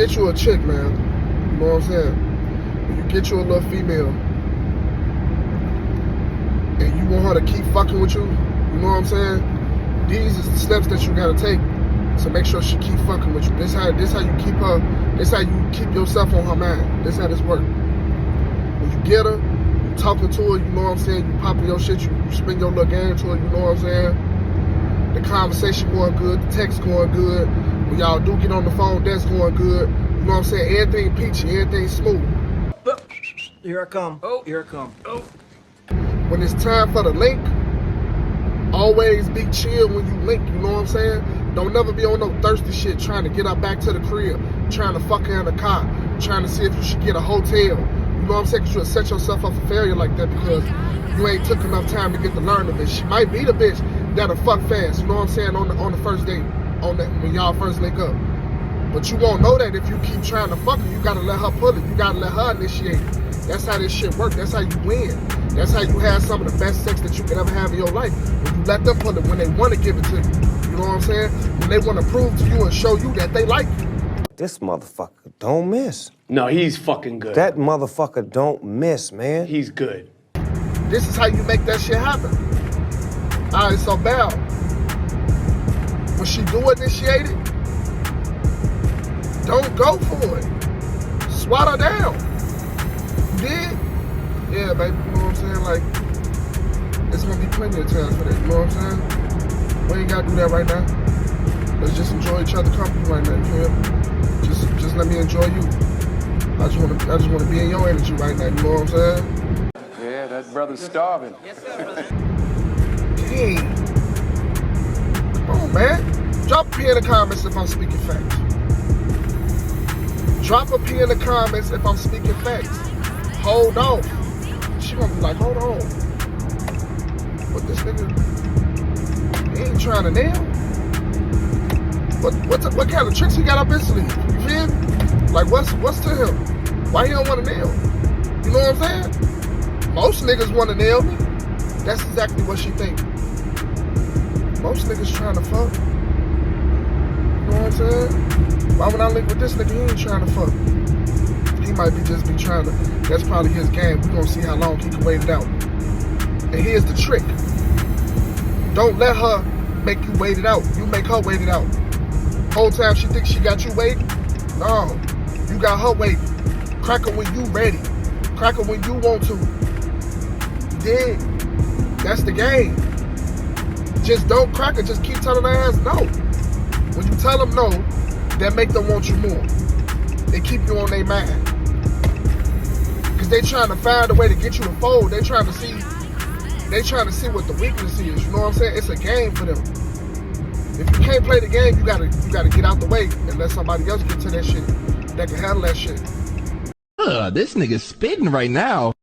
get you a chick, man, you know what I'm saying? When you get you a little female and you want her to keep fucking with you, you know what I'm saying? These is the steps that you gotta take to make sure she keep fucking with you. This how you keep her, this how you keep yourself on her mind. This how this work. When you get her, you talking to her, you know what I'm saying? You popping your shit, you spin your little game to her, you know what I'm saying? The conversation going good, the text going good. When y'all do get on the phone, that's going good. You know what I'm saying? Everything peachy, everything smooth. Here I come. Oh, here I come. Oh. When it's time for the link, always be chill when you link, you know what I'm saying? Don't never be on no thirsty shit trying to get her back to the crib, trying to fuck her in the car, trying to see if you should get a hotel. You know what I'm saying? Because you'll set yourself up for failure like that because you ain't took enough time to get to learn the bitch. She might be the bitch that'll fuck fast, you know what I'm saying, on the first date, when y'all first link up. But you won't know that if you keep trying to fuck her. You gotta let her pull it. You gotta let her initiate it. That's how this shit works. That's how you win. That's how you have some of the best sex that you can ever have in your life. When you let them pull it, when they want to give it to you. You know what I'm saying? When they want to prove to you and show you that they like you. This motherfucker don't miss. No, he's fucking good. That motherfucker don't miss, man. He's good. This is how you make that shit happen. All right, so Belle, when she do initiate it, don't go for it. Swat her down. You did? Yeah, baby, you know what I'm saying? Like, it's gonna be plenty of time for that, you know what I'm saying? We ain't gotta do that right now. Let's just enjoy each other's company right now, you feel me? Just let me enjoy you. I just wanna be in your energy right now, you know what I'm saying? Yeah, that brother's starving. Yes, sir, brother. Dang. Come on, man. Drop a P in the comments if I'm speaking facts. Drop a P in the comments if I'm speaking facts. Hold on. She gonna be like, hold on. What this nigga, he ain't trying to nail. What kind of tricks he got up his sleeve? You feel me? Like what's to him? Why he don't want to nail? You know what I'm saying? Most niggas want to nail me. That's exactly what she think. Most niggas trying to fuck. You know what I'm saying? Why when I link with this nigga, he ain't trying to fuck. He might be just be trying to, that's probably his game. We're gonna see how long he can wait it out. And here's the trick. Don't let her make you wait it out. You make her wait it out. Whole time she thinks she got you waiting. No, you got her waiting. Crack her when you ready. Crack her when you want to. You dig? That's the game. Just don't crack her. Just keep telling her ass no. When you tell them no, that make them want you more. They keep you on their mind. Because they trying to find a way to get you to fold. They trying to see what the weakness is. You know what I'm saying? It's a game for them. If you can't play the game, you gotta get out the way and let somebody else get to that shit that can handle that shit. This nigga's spitting right now.